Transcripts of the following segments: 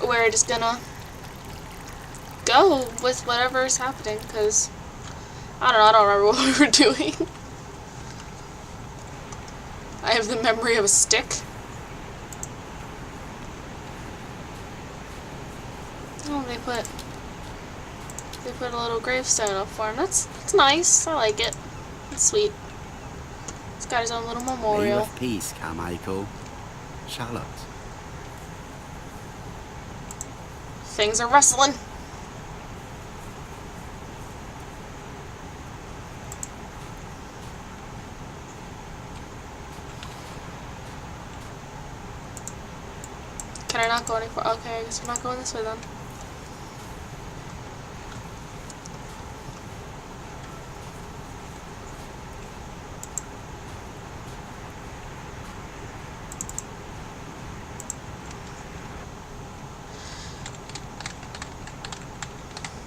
we're just gonna go with whatever is happening, because I don't remember what we were doing. I have the memory of a stick. Oh, they put a little gravestone up for him. That's nice. I like it. It's sweet. He's got his own little memorial. Name of peace, Carmichael. Charlotte. Things are rustling. Can I not go any further? Okay, I guess I'm not going this way then.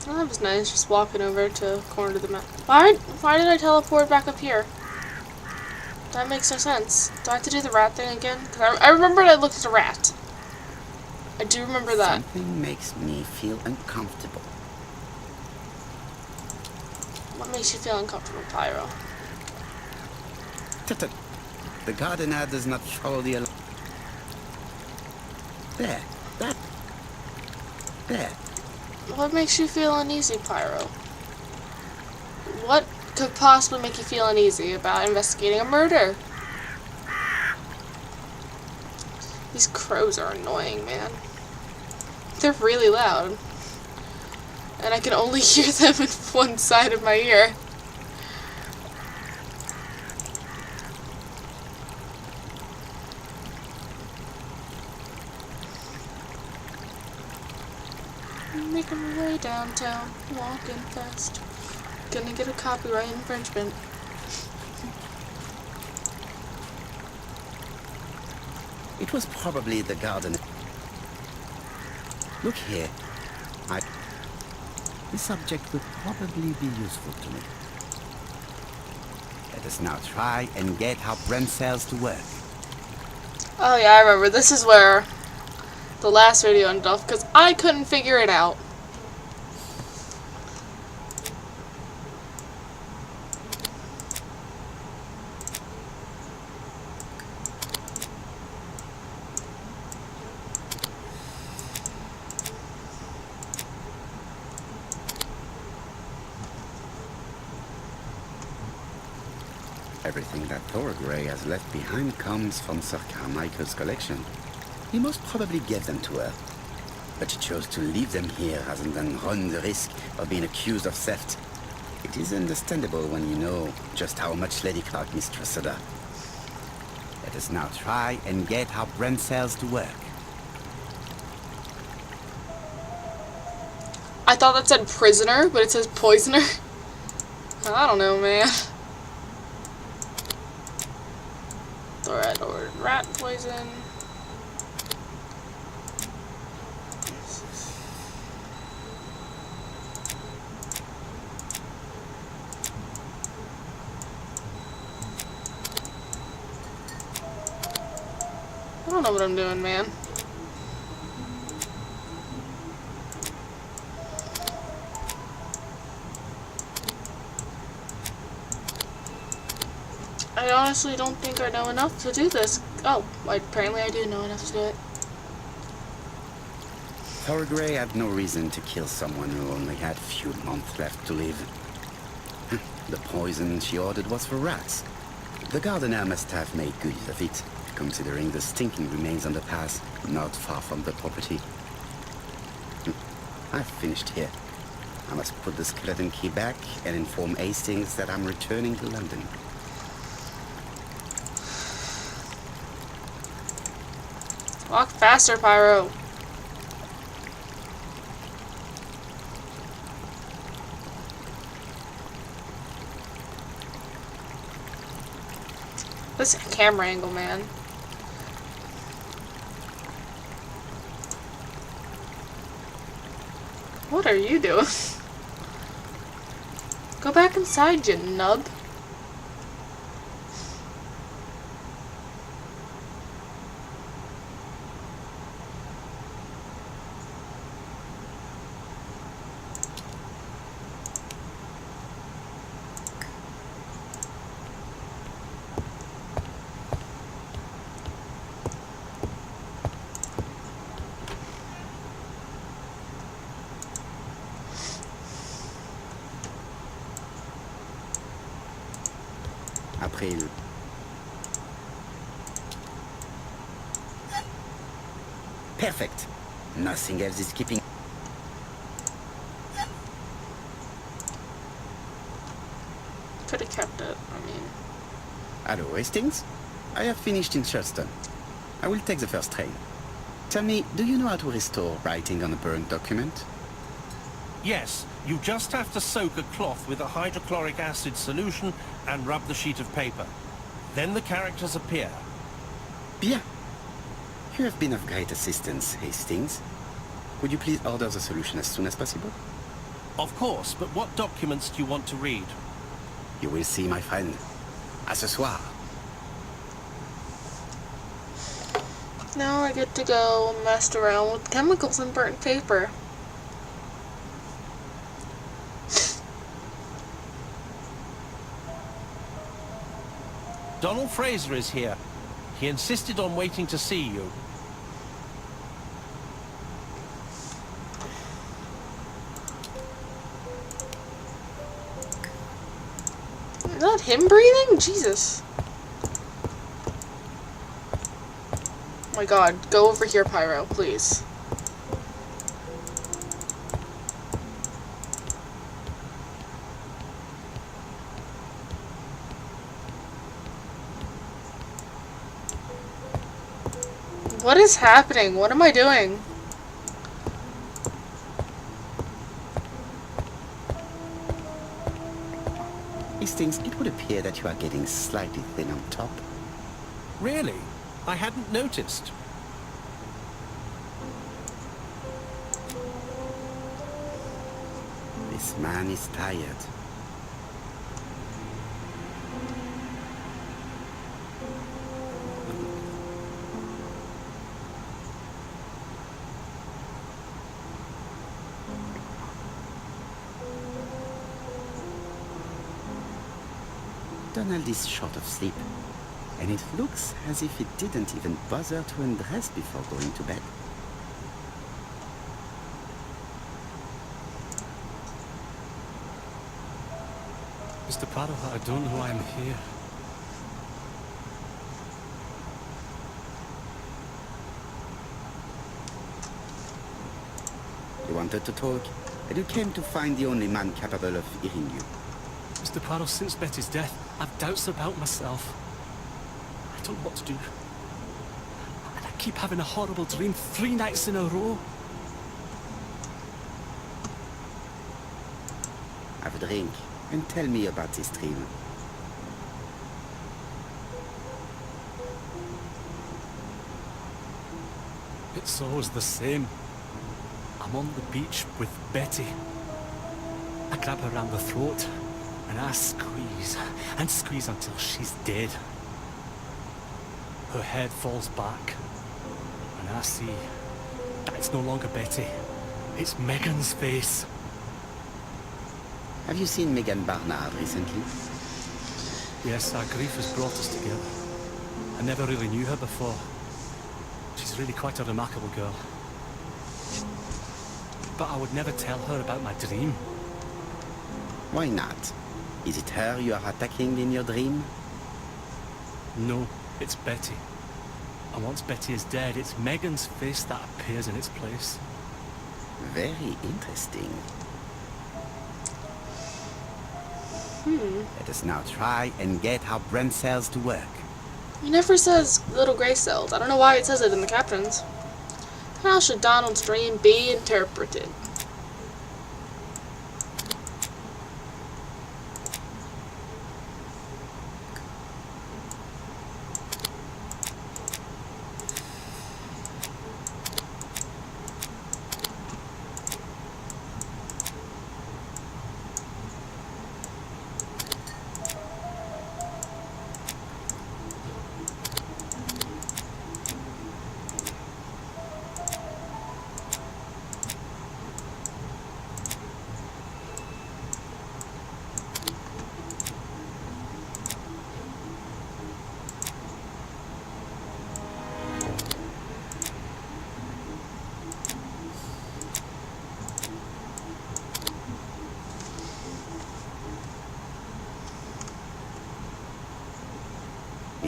Well, that was nice, just walking over to a corner of the map. Why did I teleport back up here? That makes no sense. Do I have to do the rat thing again? Because I remembered I looked at a rat. I do remember that. Something makes me feel uncomfortable. What makes you feel uncomfortable, Pyro? Tut-tut. The gardener does not follow the alarm. There. That. There. What makes you feel uneasy, Pyro? What could possibly make you feel uneasy about investigating a murder? These crows are annoying, man. They're really loud. And I can only hear them in one side of my ear. Making my way downtown, walking fast. Gonna get a copyright infringement. It was probably the gardener. Look here. This subject will probably be useful to me. Let us now try and get our brain cells to work. Oh yeah, I remember. This is where the last video ended off, because I couldn't figure it out. Everything that Thorgray has left behind comes from Sir Carmichael's collection. He most probably gave them to her, but she chose to leave them here rather than run the risk of being accused of theft. It is understandable when you know just how much Lady Clark mistrusted her. Let us now try and get our brain cells to work. I thought that said prisoner, but it says poisoner. I don't know, man. Alright, or rat poison. I don't know what I'm doing, man. I honestly don't think I know enough to do this. Oh, apparently I do know enough to do it. Thorgray had no reason to kill someone who only had a few months left to live. The poison she ordered was for rats. The gardener must have made good use of it, considering the stinking remains on the path not far from the property. I've finished here. I must put the skeleton key back and inform Hastings that I'm returning to London. Walk faster, Pyro. This camera angle, man. What are you doing? Go back inside, you nub. Après le... Perfect. Nothing else is keeping... Could have kept it, I mean. Hello, Hastings? I have finished in Charleston. I will take the first train. Tell me, do you know how to restore writing on a burned document? Yes, you just have to soak a cloth with a hydrochloric acid solution and rub the sheet of paper. Then the characters appear. Bien. You have been of great assistance, Hastings. Would you please order the solution as soon as possible? Of course, but what documents do you want to read? You will see, my friend. À ce soir. Now I get to go mess around with chemicals and burnt paper. Donald Fraser is here. He insisted on waiting to see you. Is that him breathing? Jesus. Oh my god, go over here, Pyro, please. What is happening? What am I doing? Hastings, it would appear that you are getting slightly thin on top. Really? I hadn't noticed. This man is tired. Donald is short of sleep, and it looks as if it didn't even bother to undress before going to bed. Mr. Prado, I don't know why I'm here. You wanted to talk, and you came to find the only man capable of hearing you. Mr. Prado, since Betty's death, I've doubts about myself. I don't know what to do. And I keep having a horrible dream 3 nights in a row. Have a drink, and tell me about this dream. It's always the same. I'm on the beach with Betty. I grab her around the throat, and I squeeze, and squeeze until she's dead. Her head falls back, and I see that it's no longer Betty. It's Megan's face. Have you seen Megan Barnard recently? Yes, our grief has brought us together. I never really knew her before. She's really quite a remarkable girl. But I would never tell her about my dream. Why not? Is it her you are attacking in your dream? No, it's Betty. And once Betty is dead, it's Megan's face that appears in its place. Very interesting. Let us now try and get our brain cells to work. He never says little gray cells. I don't know why it says it in the captions. How should Donald's dream be interpreted?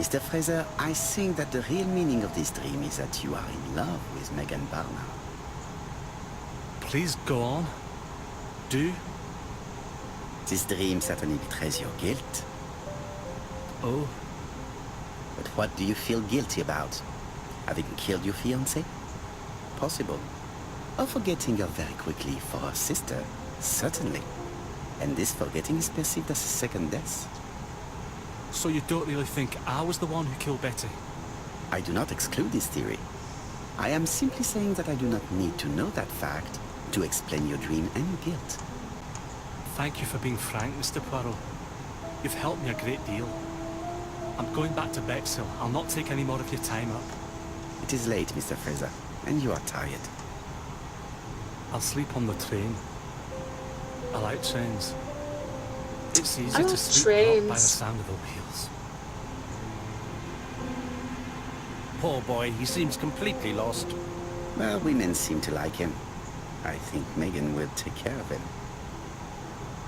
Mr. Fraser, I think that the real meaning of this dream is that you are in love with Megan Barnard. Please go on. Do. This dream certainly betrays your guilt. Oh, But what do you feel guilty about? Having killed your fiancé? Possible. Or forgetting her very quickly for her sister? Certainly. And this forgetting is perceived as a second death. so you don't really think I was the one who killed Betty? I do not exclude this theory. I am simply saying that I do not need to know that fact to explain your dream and your guilt. Thank you for being frank, Mr. Poirot. You've helped me a great deal. I'm going back to Bexhill. I'll not take any more of your time up. It is late, Mr. Fraser, and you are tired. I'll sleep on the train. I like trains. It's easy I to like sleep not by the trains. sound of the wheels. Poor boy, he seems completely lost. Well, women seem to like him. I think Megan will take care of him.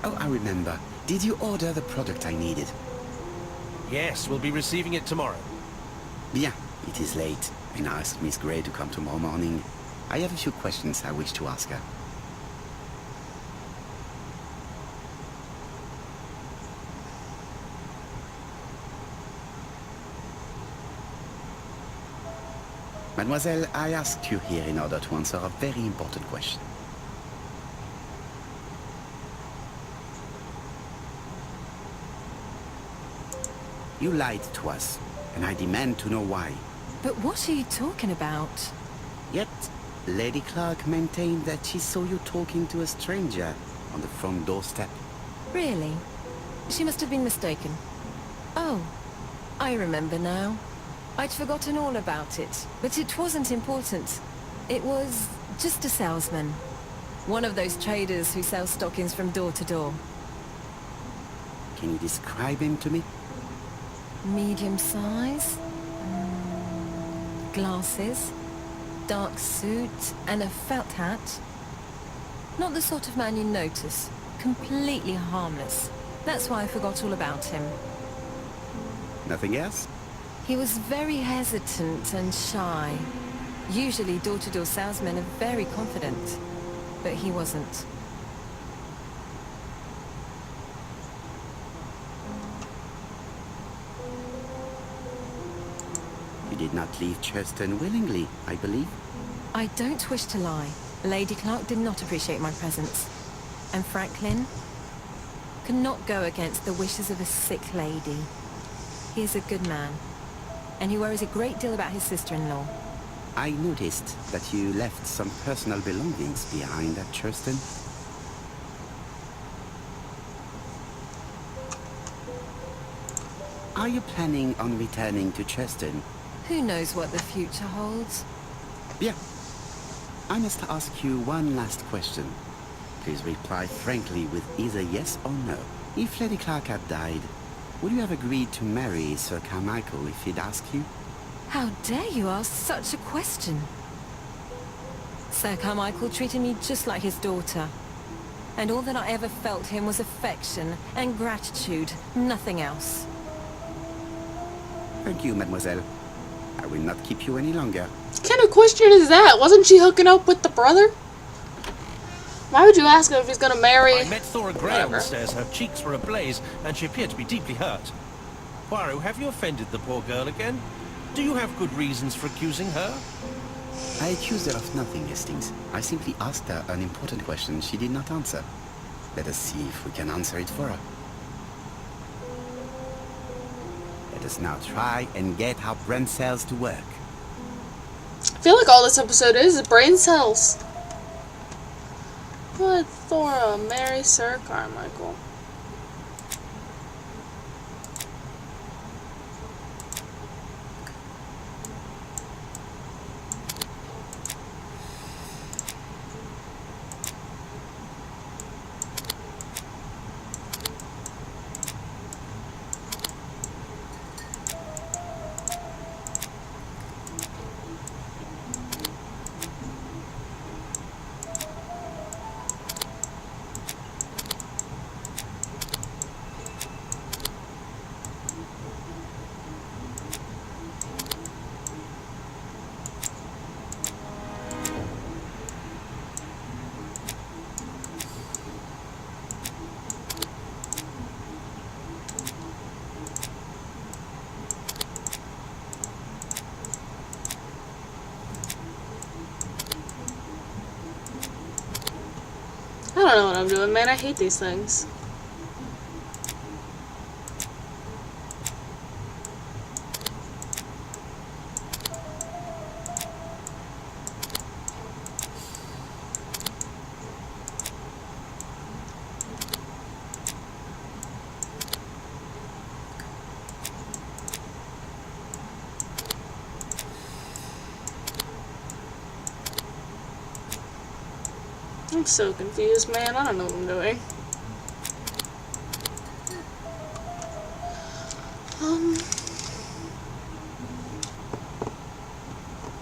Oh, I remember. Did you order the product I needed? Yes, we'll be receiving it tomorrow. Bien, it is late, and I asked Miss Gray to come tomorrow morning. I have a few questions I wish to ask her. Mademoiselle, I asked you here in order to answer a very important question. You lied to us, and I demand to know why. But what are you talking about? Yet, Lady Clark maintained that she saw you talking to a stranger on the front doorstep. Really? She must have been mistaken. Oh, I remember now. I'd forgotten all about it, but it wasn't important. It was just a salesman. One of those traders who sell stockings from door to door. Can you describe him to me? Medium size, glasses, dark suit, and a felt hat. Not the sort of man you notice. Completely harmless. That's why I forgot all about him. Nothing else? He was very hesitant and shy. Usually door-to-door salesmen are very confident, but he wasn't. You did not leave Churston willingly, I believe. I don't wish to lie. Lady Clark did not appreciate my presence. And Franklin could not go against the wishes of a sick lady. He is a good man, and he worries a great deal about his sister-in-law. I noticed that you left some personal belongings behind at Churston. Are you planning on returning to Churston? Who knows what the future holds? Bien. I must ask you one last question. Please reply frankly with either yes or no. If Lady Clark had died, would you have agreed to marry Sir Carmichael if he'd asked you? How dare you ask such a question? Sir Carmichael treated me just like his daughter. And all that I ever felt him was affection and gratitude, nothing else. Thank you, mademoiselle. I will not keep you any longer. What kind of question is that? Wasn't she hooking up with the brother? Why would you ask him if he's gonna marry? I met Thora Gray on Whatever. the stairs. Her cheeks were ablaze, and she appeared to be deeply hurt. Poirot, have you offended the poor girl again? Do you have good reasons for accusing her? I accused her of nothing, Hastings. I simply asked her an important question she did not answer. Let us see if we can answer it for her. Let us now try and get our brain cells to work. I feel like all this episode is brain cells. Would Thora marry Sir Carmichael? I don't know what I'm doing, man. I hate these things. I'm so confused, man. I don't know what I'm doing.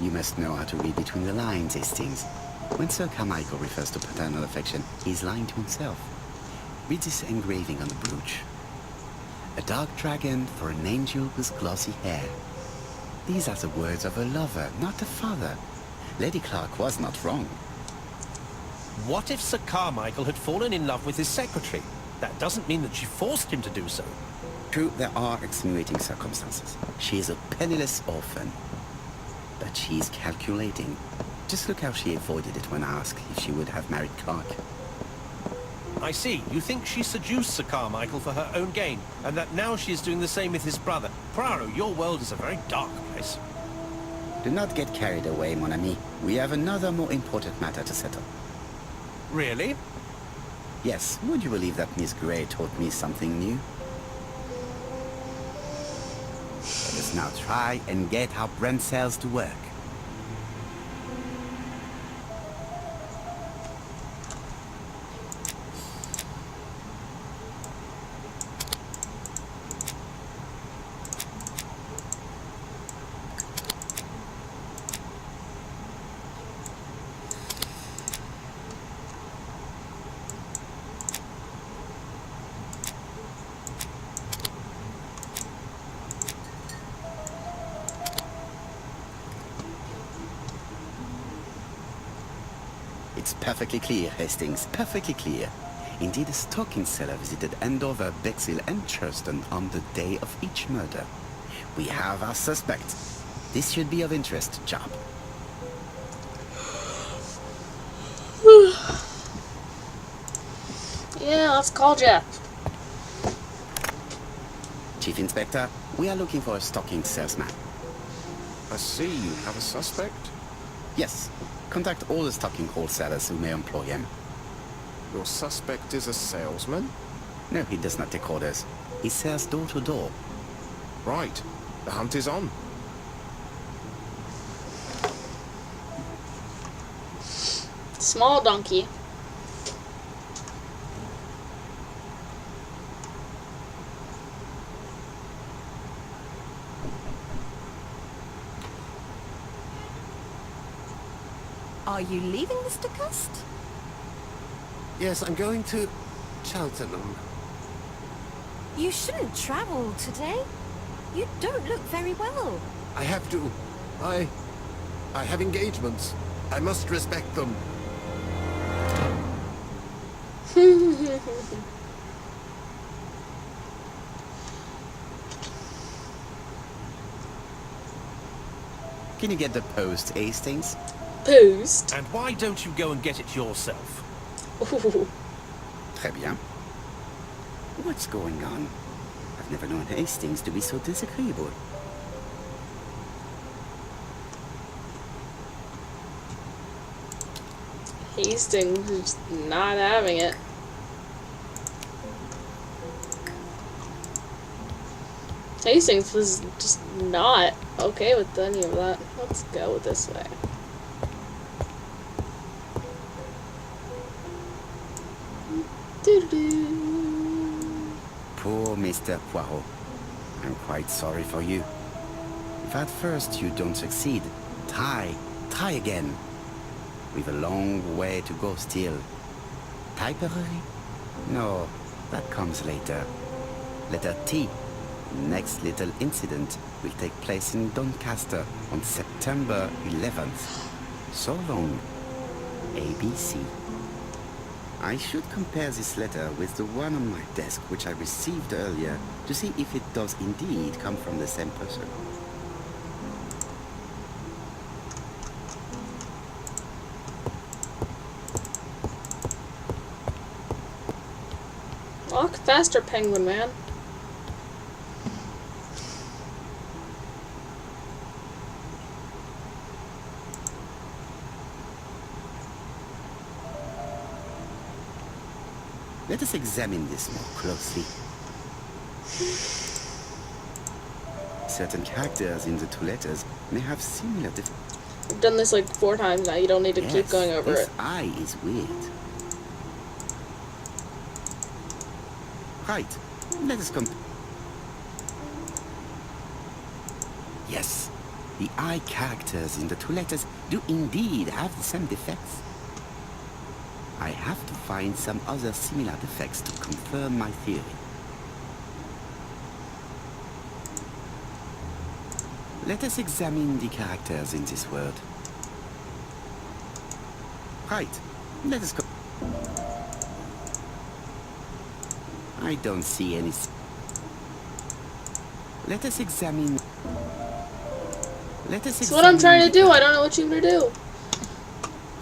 You must know how to read between the lines, Hastings. When Sir Carmichael refers to paternal affection, he's lying to himself. Read this engraving on the brooch. A dark dragon for an angel with glossy hair. These are the words of a lover, not a father. Lady Clark was not wrong. What if Sir Carmichael had fallen in love with his secretary? That doesn't mean that she forced him to do so. True, there are extenuating circumstances. She is a penniless orphan. But she's calculating. Just look how she avoided it when asked if she would have married Clark. I see. You think she seduced Sir Carmichael for her own gain, and that now she is doing the same with his brother. Poirot, your world is a very dark place. Do not get carried away, mon ami. We have another more important matter to settle. Really? Yes, would you believe that Miss Grey taught me something new? Let us now try and get our brain cells to work. It's perfectly clear, Hastings, perfectly clear. Indeed, a stocking seller visited Andover, Bexhill and Churston on the day of each murder. We have our suspect. This should be of interest, Job. Yeah, let's call Jeff. Chief Inspector, we are looking for a stocking salesman. I see you have a suspect. Yes. Contact all the stocking wholesalers who may employ him. Your suspect is a salesman? No, he does not take orders. He sells door to door. Right. The hunt is on. Small donkey. Are you leaving, Mr. Cust? Yes, I'm going to Cheltenham. You shouldn't travel today. You don't look very well. I have to. I have engagements. I must respect them. Can you get the post, Hastings? Post. And why don't you go and get it yourself? Ooh. Très bien. What's going on? I've never known Hastings to be so disagreeable. Hastings is not having it. Hastings was just not okay with any of that. Let's go this way. Doo-doo. Poor Mr. Poirot. I'm quite sorry for you. If at first you don't succeed, try again. We've a long way to go still. Typery? No, that comes later. Letter T. Next little incident will take place in Doncaster on September 11th. So long. ABC. I should compare this letter with the one on my desk which I received earlier to see if it does indeed come from the same person. Walk faster, penguin man. Let us examine this more closely. Certain characters in the two letters may have similar I've done this like 4 times now. You don't need to keep going over this it. eye is weird. Right. Let us Yes, the eye characters in the two letters do indeed have the same defects. I have to find some other similar defects to confirm my theory. Let us examine the characters in this word. Right, let us go. I don't see any. Let us examine. That's what I'm trying to do. I don't know what you're going to do.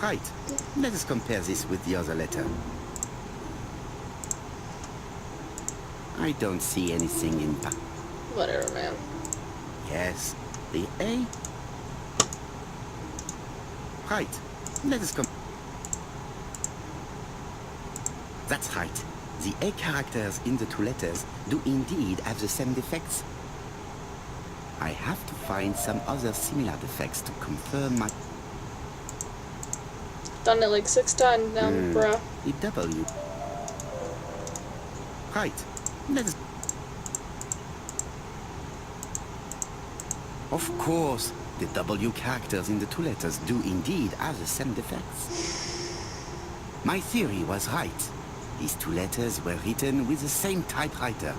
Right. Let us compare this with the other letter. I don't see anything in Whatever, man. Yes, the A. Right. Let us That's right. The A characters in the two letters do indeed have the same defects. I have to find some other similar defects to confirm my... Done it like 6 times now, bruh. The W. Right. Let us... Of course, the W characters in the two letters do indeed have the same defects. My theory was right. These two letters were written with the same typewriter.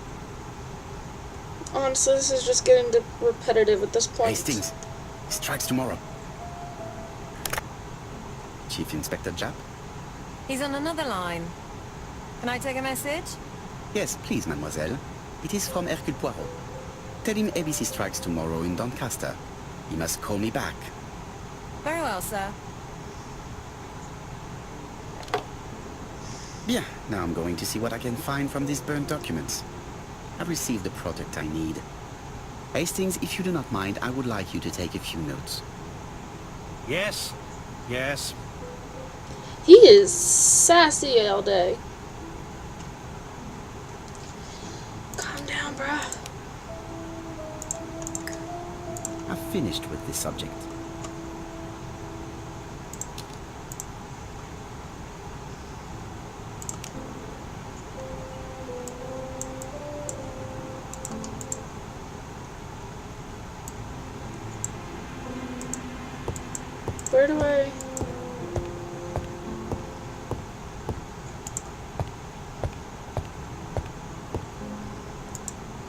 Honestly, this is just getting repetitive at this point. Hastings, strikes tomorrow. Chief Inspector Japp? He's on another line. Can I take a message? Yes, please, mademoiselle. It is from Hercule Poirot. Tell him ABC strikes tomorrow in Doncaster. He must call me back. Very well, sir. Bien, now I'm going to see what I can find from these burnt documents. I've received the product I need. Hastings, if you do not mind, I would like you to take a few notes. Yes, yes. He is sassy all day. Calm down, bruh. I've finished with this subject. Where do I...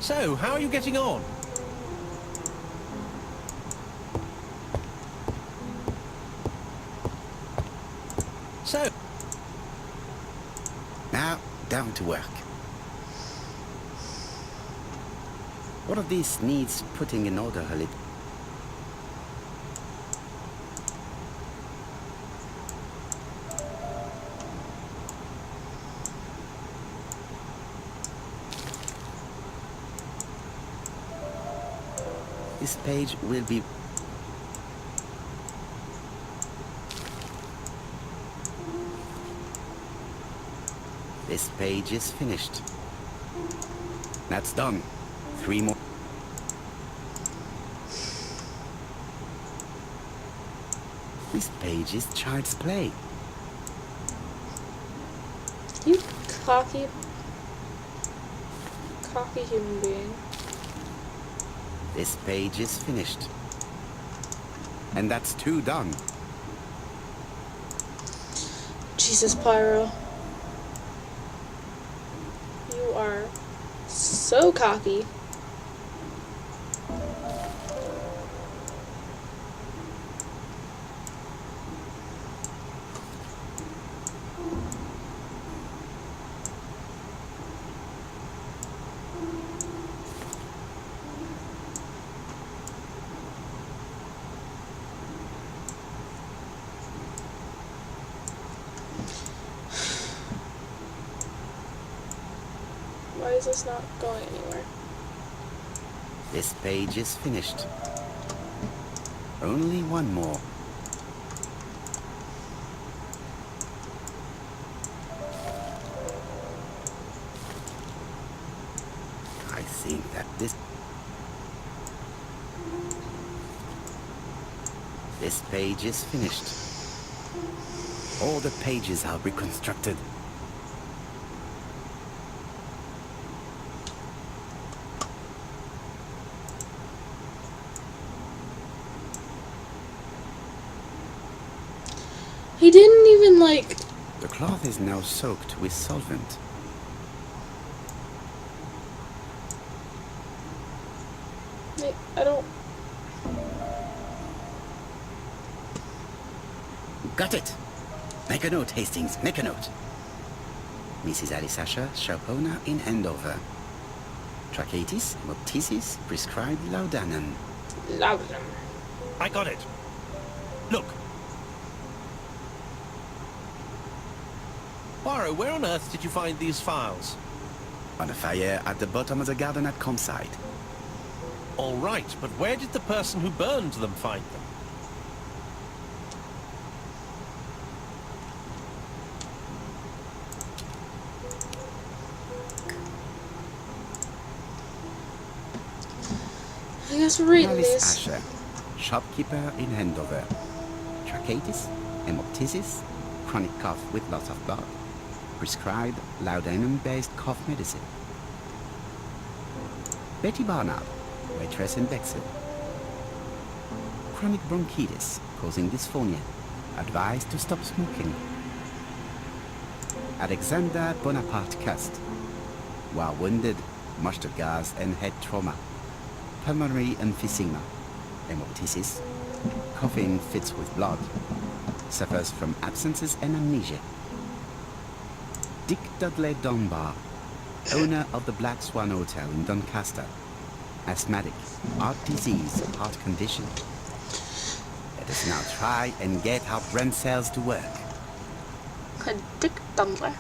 So, how are you getting on? So... Now, down to work. What of this needs putting in order a little? This page will be... This page is finished. That's done. 3 more. This page is child's play. You cocky human being. This page is finished. And that's 2 done. Jesus, Pyro. You are so cocky. is this not going anywhere? This page is finished. Only one more. I think that this page is finished. All the pages are reconstructed. He didn't even, like... The cloth is now soaked with solvent. I don't... Got it! Make a note, Hastings, make a note. Mrs. Alice Asher, shop owner in Andover. Tracheitis, hemoptysis, prescribed laudanum. Laudanum. I got it. Look. Poirot, where on earth did you find these files? On a fire at the bottom of the garden at campsite. All right, but where did the person who burned them find them? I guess we're reading Alice these. Asher, shopkeeper in Andover. Tracheitis, hemoptysis, chronic cough with loss of blood. Prescribed laudanum-based cough medicine. Betty Barnard, waitress in Bexhill. Chronic bronchitis, causing dysphonia. Advised to stop smoking. Alexander Bonaparte Cust. While wounded, mustard gas and head trauma. Pulmonary emphysema. Hemoptysis. Coughing fits with blood. Suffers from absences and amnesia. Dick Dudley Dunbar, owner of the Black Swan Hotel in Doncaster. Asthmatic, heart disease, heart condition. Let us now try and get our brain cells to work. A Dick Dumbler.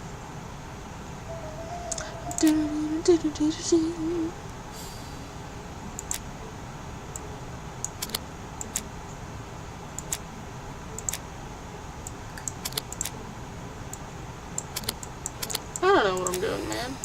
I don't know what I'm doing, man.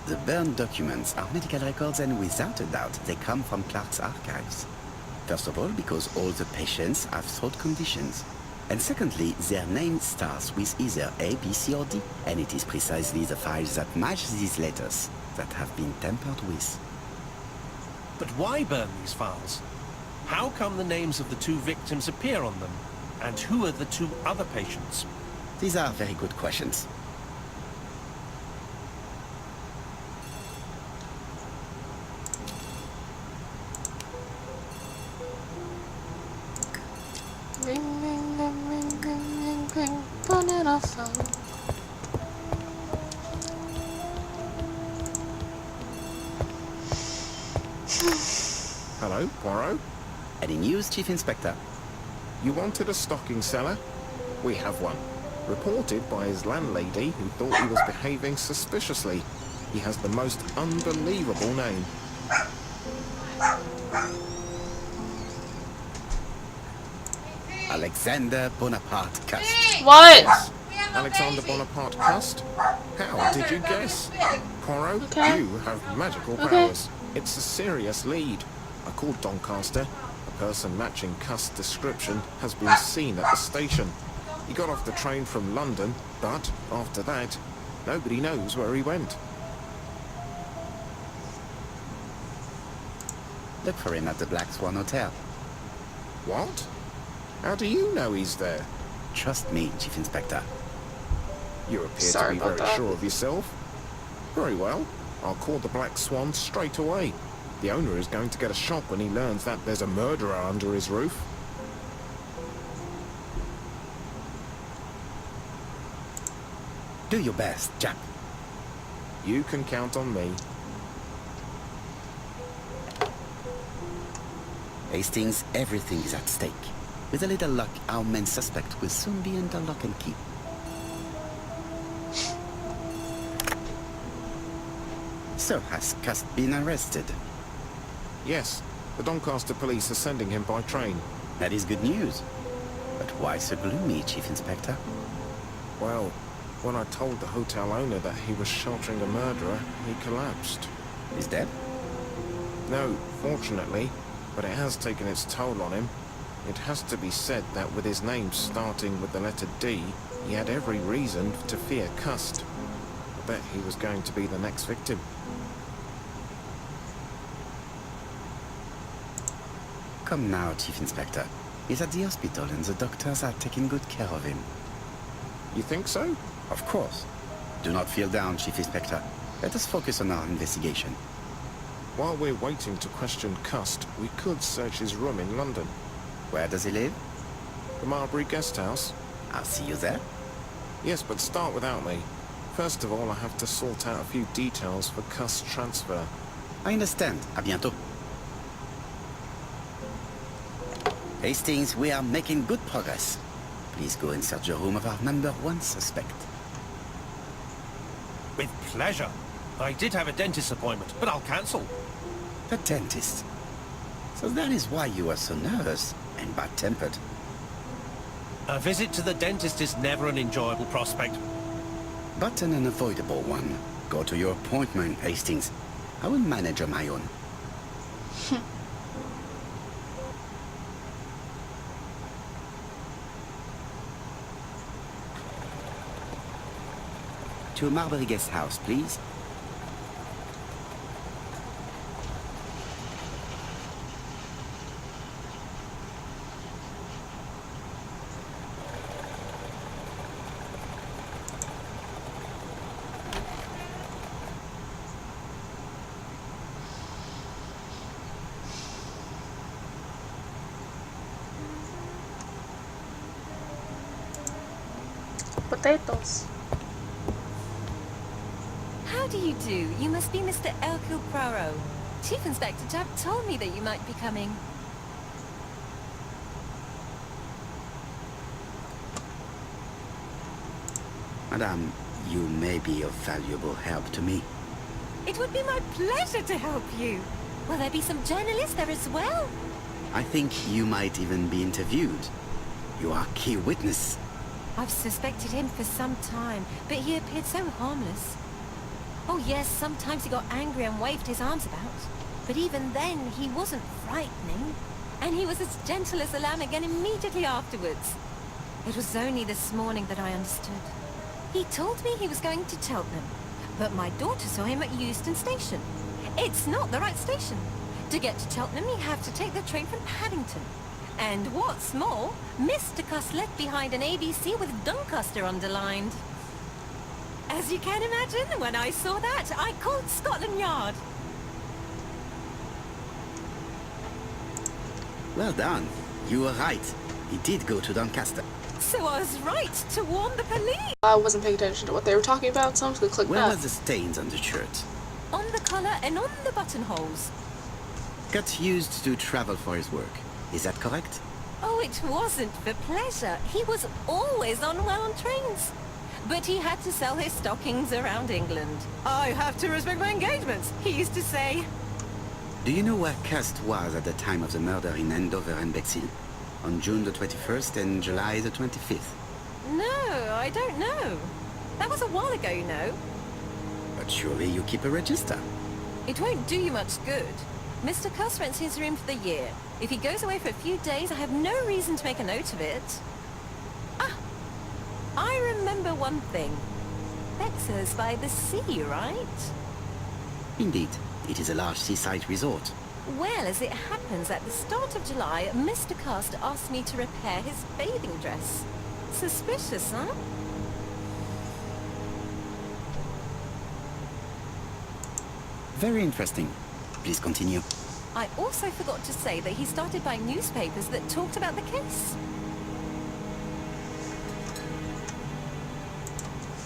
The burned documents are medical records, and without a doubt they come from Clark's archives. First of all, because all the patients have throat conditions. And secondly, their name starts with either A, B, C, or D. And it is precisely the files that match these letters that have been tampered with. But why burn these files? How come the names of the two victims appear on them? And who are the two other patients? These are very good questions. Ring, ring, ring, ring, ring, ring, ring, burning a phone. Hello, Poirot? Any news, Chief Inspector? You wanted a stocking seller? We have one. Reported by his landlady, who thought he was behaving suspiciously. He has the most unbelievable name. Alexander Bonaparte Cust. What? Alexander Bonaparte Cust? How did you guess? Poirot, Okay. you have magical Okay. powers. It's a serious lead. I called Doncaster. A person matching Cust's description has been seen at the station. He got off the train from London, but after that, nobody knows where he went. Look for him at the Black Swan Hotel. What? How do you know he's there? Trust me, Chief Inspector. You appear Sorry to be about very that. sure of yourself. Very well. I'll call the Black Swan straight away. The owner is going to get a shock when he learns that there's a murderer under his roof. Do your best, Jack. You can count on me. Hastings, everything is at stake. With a little luck, our main suspect will soon be under lock and key. So, has Cust been arrested? Yes, the Doncaster police are sending him by train. That is good news. But why so gloomy, Chief Inspector? Well, when I told the hotel owner that he was sheltering a murderer, he collapsed. He's dead? No, fortunately, but it has taken its toll on him. It has to be said that with his name starting with the letter D, he had every reason to fear Cust. I bet he was going to be the next victim. Come now, Chief Inspector. He's at the hospital and the doctors are taking good care of him. You think so? Of course. Do not feel down, Chief Inspector. Let us focus on our investigation. While we're waiting to question Cust, we could search his room in London. Where does he live? The Marbury Guest House? I'll see you there. Yes, but start without me. First of all, I have to sort out a few details for Cust's transfer. I understand. À bientôt. Hastings, we are making good progress. Please go and search the room of our #1 suspect. With pleasure. I did have a dentist appointment, but I'll cancel. The dentist. So that is why you are so nervous and bad-tempered. A visit to the dentist is never an enjoyable prospect. But an unavoidable one. Go to your appointment, Hastings. I will manage on my own. To Marbury Guest House, please. Potatoes. How do you do? You must be Mr. Hercule Poirot. Chief Inspector Jack told me that you might be coming. Madame, you may be of valuable help to me. It would be my pleasure to help you. Will there be some journalists there as well? I think you might even be interviewed. You are key witness. I've suspected him for some time, but he appeared so harmless. Oh yes, sometimes he got angry and waved his arms about. But even then, he wasn't frightening. And he was as gentle as a lamb again immediately afterwards. It was only this morning that I understood. He told me he was going to Cheltenham, but my daughter saw him at Euston Station. It's not the right station. To get to Cheltenham, you have to take the train from Paddington. And what's more, Mr. Cust left behind an ABC with Doncaster underlined. As you can imagine, when I saw that, I called Scotland Yard. Well done. You were right. He did go to Doncaster. So I was right to warn the police. I wasn't paying attention to what they were talking about, so I'm just gonna click Where that. were the stains on the shirt? On the collar and on the buttonholes. Cut used to travel for his work. Is that correct? Oh, it wasn't for pleasure. He was always unwell on trains. But he had to sell his stockings around England. I have to respect my engagements, he used to say. Do you know where Cust was at the time of the murder in Andover and Bexhill? On June the 21st and July the 25th? No, I don't know. That was a while ago, you know. But surely you keep a register. It won't do you much good. Mr. Cuss rents his room for the year. If he goes away for a few days, I have no reason to make a note of it. Ah, I remember one thing. Bexhill by the sea, right? Indeed, it is a large seaside resort. Well, as it happens, at the start of July, Mr. Cast asked me to repair his bathing dress. Suspicious, huh? Very interesting. Please continue. I also forgot to say that he started buying newspapers that talked about the case.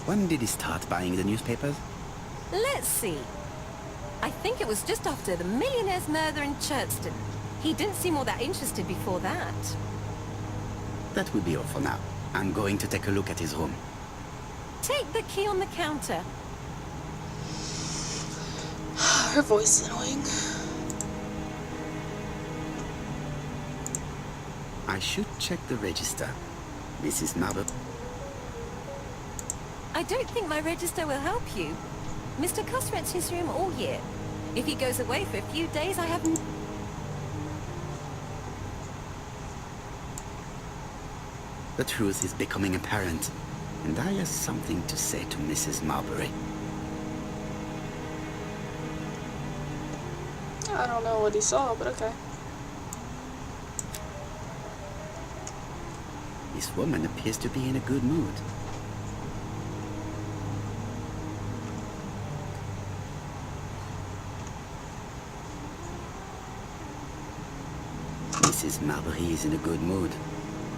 When did he start buying the newspapers? Let's see. I think it was just after the millionaire's murder in Churchton. He didn't seem all that interested before that. That will be all for now. I'm going to take a look at his room. Take the key on the counter. Her voice is annoying. I should check the register. Mrs. Marble. I don't think my register will help you. Mr. Cuss rents his room all year. If he goes away for a few days, I have The truth is becoming apparent, and I have something to say to Mrs. Marbury. I don't know what he saw, but okay. This woman appears to be in a good mood. Mrs. Marbury is in a good mood.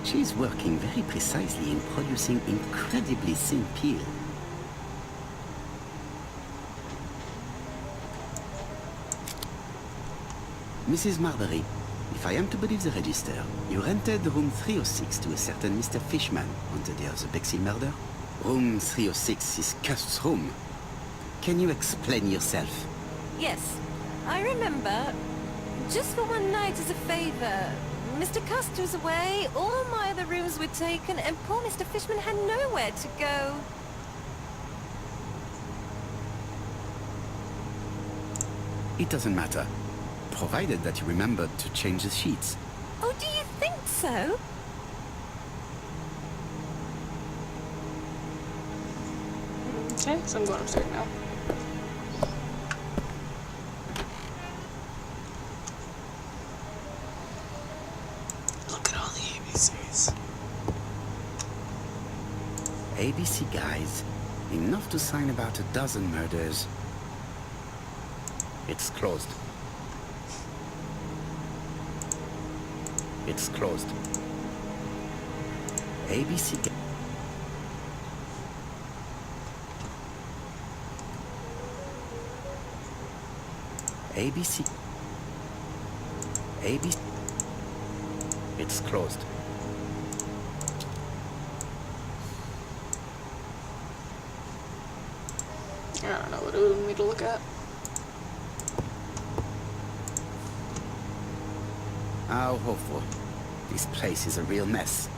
She is working very precisely in producing incredibly thin peel. Mrs. Marbury, if I am to believe the register, you rented room 306 to a certain Mr. Fishman on the day of the Bexley murder? Room 306 is Cust's room. Can you explain yourself? Yes, I remember. Just for one night as a favor. Mr. Custer was away, all my other rooms were taken, and poor Mr. Fishman had nowhere to go. It doesn't matter, provided that you remembered to change the sheets. Oh, do you think so? Okay, so I'm going upstairs now. Look at all the ABCs. ABC guys, enough to sign about a dozen murders. It's closed. It's closed. ABC guys. ABC. ABC. It's closed. I don't know what it would want me to look at. How hopeful. This place is a real mess.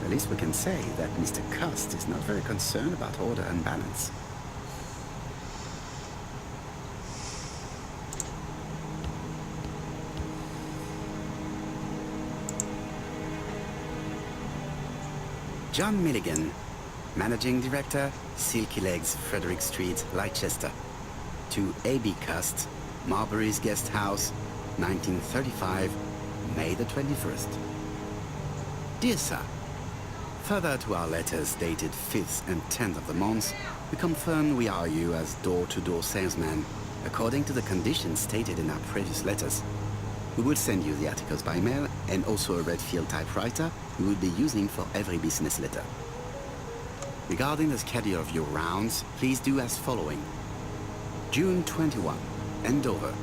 The least we can say that Mr. Cust is not very concerned about order and balance. John Milligan, Managing Director, Silky Legs, Frederick Street, Leicester. To A.B. Cust, Marbury's Guest House, 1935, May the 21st. Dear Sir, further to our letters dated 5th and 10th of the month, we confirm we are you as door-to-door salesman, according to the conditions stated in our previous letters. We will send you the articles by mail and also a Redfield typewriter we will be using for every business letter. Regarding the schedule of your rounds, please do as following. June 21, Andover.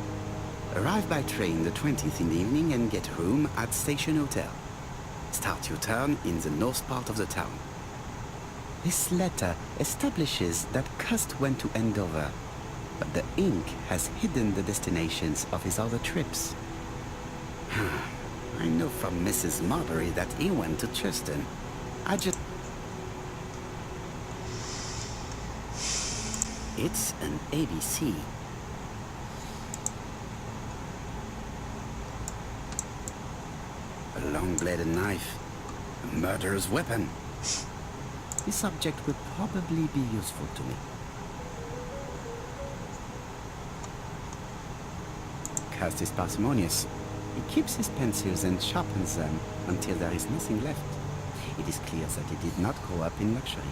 Arrive by train the 20th in the evening and get a room at Station Hotel. Start your turn in the north part of the town. This letter establishes that Cust went to Andover, but the ink has hidden the destinations of his other trips. I know from Mrs. Marbury that he went to Churchton. I just... It's an ABC. A long-bladed knife. A murderer's weapon. This subject will probably be useful to me. Cast is parsimonious. He keeps his pencils and sharpens them until there is nothing left. It is clear that he did not grow up in luxury.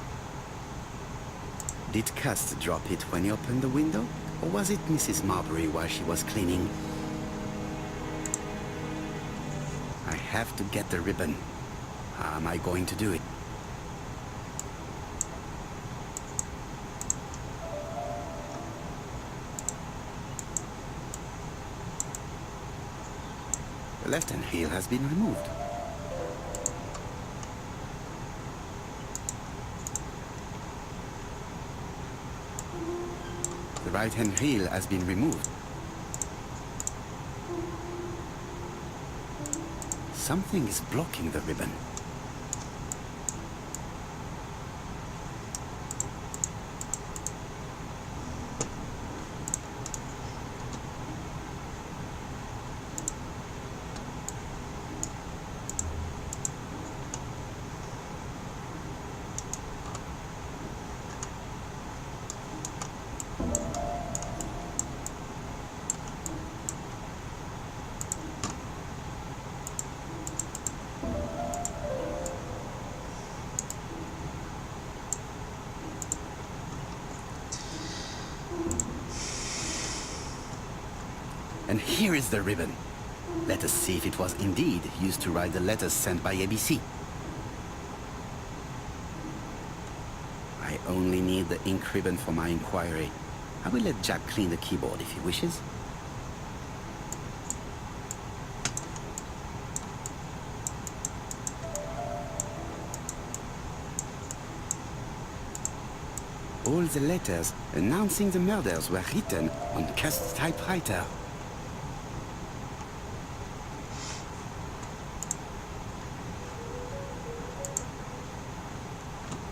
Did Cast drop it when he opened the window? Or was it Mrs. Marbury while she was cleaning? I have to get the ribbon. How am I going to do it? The left-hand heel has been removed. The right-hand heel has been removed. Something is blocking the ribbon. And here is the ribbon. Let us see if it was indeed used to write the letters sent by ABC. I only need the ink ribbon for my inquiry. I will let Jack clean the keyboard if he wishes. All the letters announcing the murders were written on Cast's typewriter.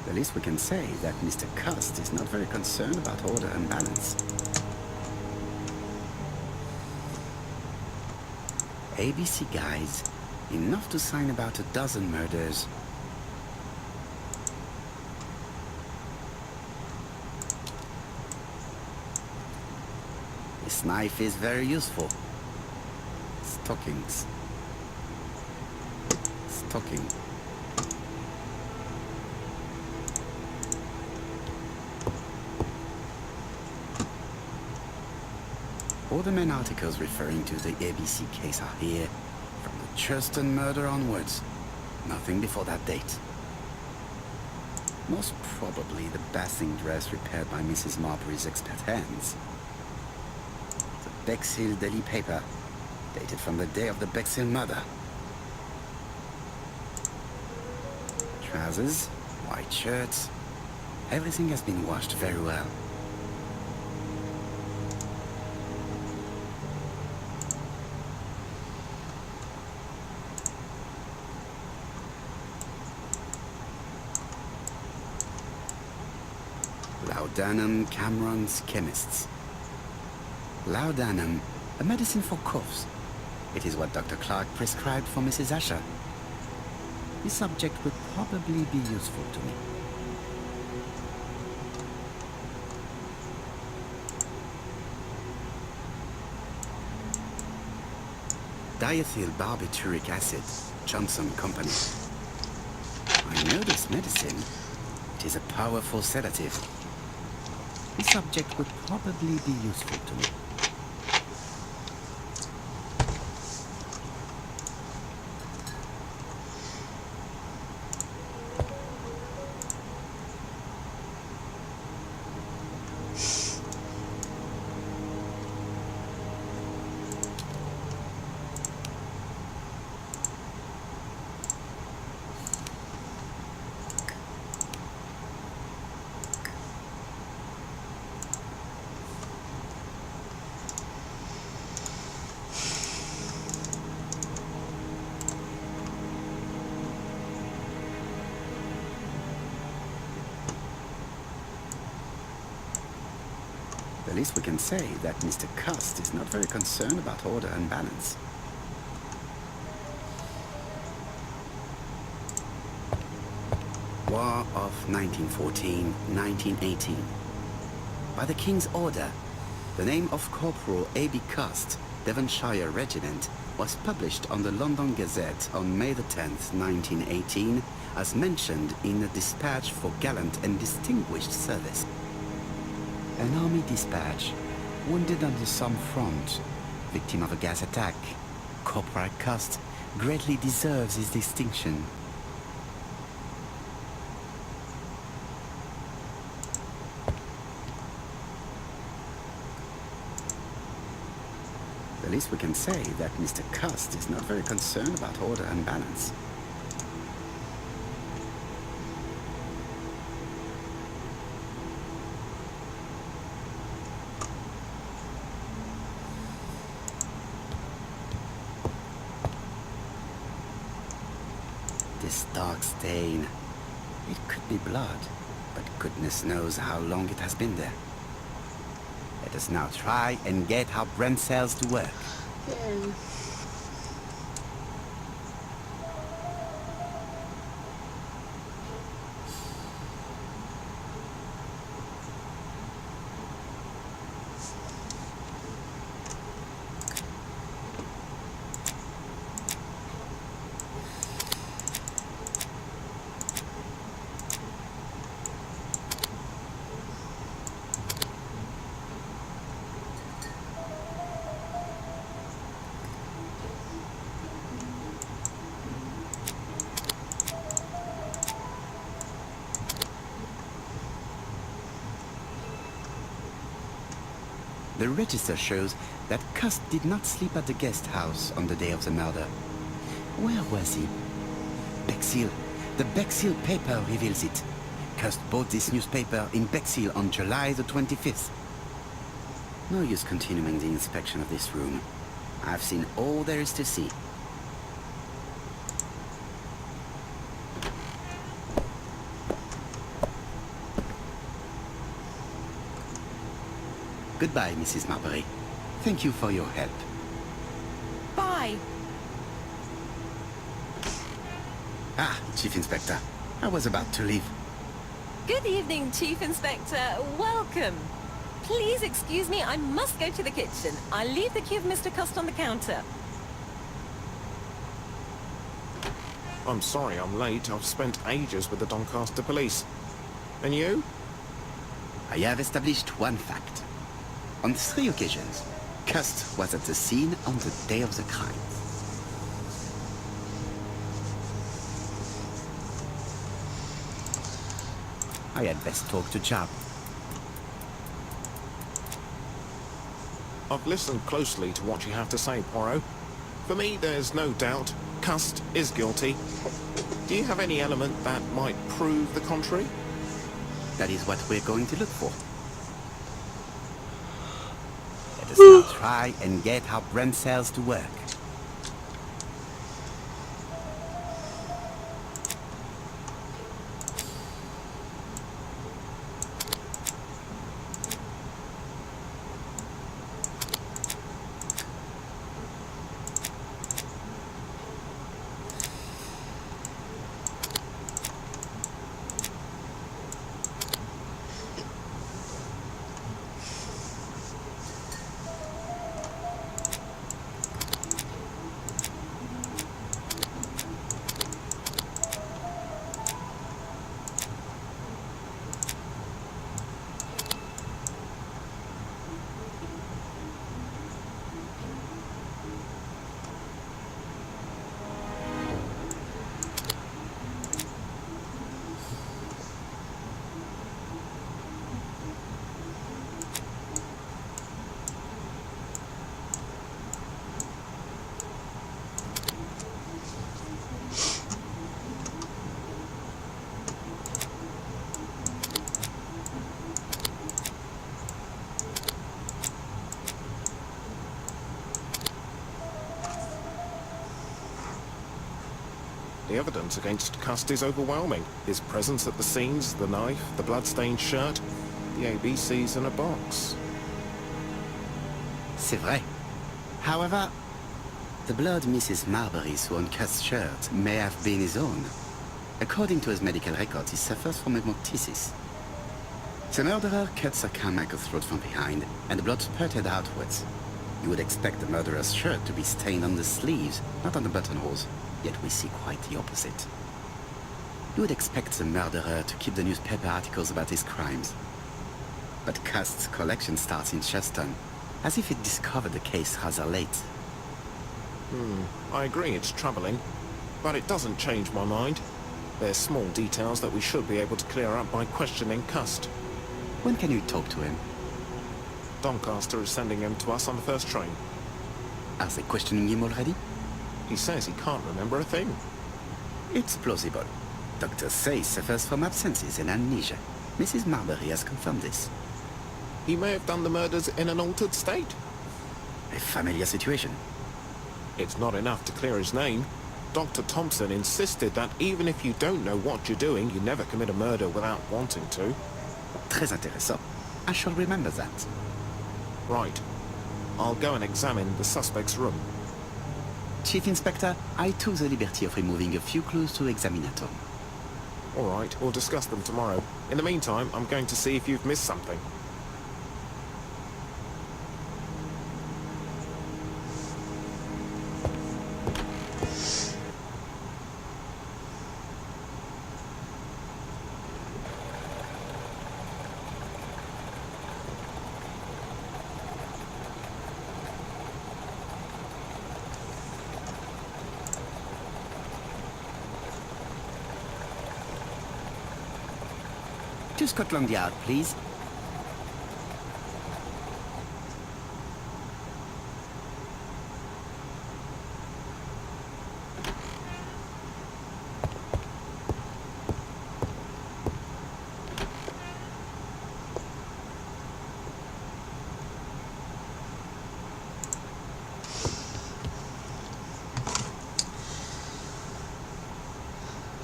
The least we can say that Mr. Cust is not very concerned about order and balance. ABC guys, enough to sign about a dozen murders. This knife is very useful. Stockings. Stocking. All the main articles referring to the ABC case are here, from the Churston murder onwards. Nothing before that date. Most probably the bathing dress repaired by Mrs. Marbury's expert hands. The Bexhill Daily paper, dated from the day of the Bexhill murder. Trousers, white shirts, everything has been washed very well. Laudanum Cameron's chemists. Laudanum, a medicine for coughs. It is what Dr. Clark prescribed for Mrs. Asher. This subject would probably be useful to me. Diethyl barbituric acid, Johnson Company. I know this medicine. It is a powerful sedative. This subject would probably be useful to me. The least we can say that Mr. Cust is not very concerned about order and balance. War of 1914-1918. By the King's order, the name of Corporal A.B. Cust, Devonshire Regiment, was published on the London Gazette on May the 10th, 1918, as mentioned in a dispatch for gallant and distinguished service. An army dispatch, wounded on the Somme front, victim of a gas attack. Corporal Cust greatly deserves his distinction. The least we can say that Mr. Cust is not very concerned about order and balance. This dark stain, it could be blood, but goodness knows how long it has been there. Let us now try and get our brain cells to work. Yeah. The register shows that Cust did not sleep at the guest house on the day of the murder. Where was he? Bexhill. The Bexhill paper reveals it. Cust bought this newspaper in Bexhill on July the 25th. No use continuing the inspection of this room. I've seen all there is to see. Goodbye, Mrs. Marbury. Thank you for your help. Bye. Ah, Chief Inspector. I was about to leave. Good evening, Chief Inspector. Welcome. Please excuse me, I must go to the kitchen. I'll leave the key of Mr. Cust on the counter. I'm sorry I'm late. I've spent ages with the Doncaster police. And you? I have established one fact. On 3 occasions, Cust was at the scene on the day of the crime. I had best talk to Job. I've listened closely to what you have to say, Poirot. For me, there's no doubt Cust is guilty. Do you have any element that might prove the contrary? That is what we're going to look for. Let us now try and get our brain cells to work. The evidence against Cust is overwhelming. His presence at the scenes, the knife, the blood-stained shirt, the ABCs in a box. C'est vrai. However, the blood Mrs. Marbury saw on Cust's shirt may have been his own. According to his medical records, he suffers from hemoptysis. The murderer cut Sir Carmichael's throat from behind, and the blood spurted outwards. You would expect the murderer's shirt to be stained on the sleeves, not on the buttonholes, yet we see quite the opposite. You would expect the murderer to keep the newspaper articles about his crimes. But Cust's collection starts in Cheston, as if it discovered the case rather late. I agree it's troubling, but it doesn't change my mind. There's small details that we should be able to clear up by questioning Cust. When can you talk to him? Doncaster is sending him to us on the first train. Are they questioning him already? He says he can't remember a thing. It's plausible. Doctors say he suffers from absences and amnesia. Mrs. Marbury has confirmed this. He may have done the murders in an altered state. A familiar situation. It's not enough to clear his name. Dr. Thompson insisted that even if you don't know what you're doing, you never commit a murder without wanting to. Très intéressant. I shall remember that. Right. I'll go and examine the suspect's room. Chief Inspector, I took the liberty of removing a few clues to examinatum. All right, we'll discuss them tomorrow. In the meantime, I'm going to see if you've missed something. To Scotland Yard, please.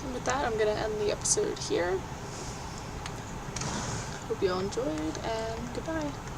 And with that, I'm going to end the episode here. Hope you all enjoyed, and goodbye.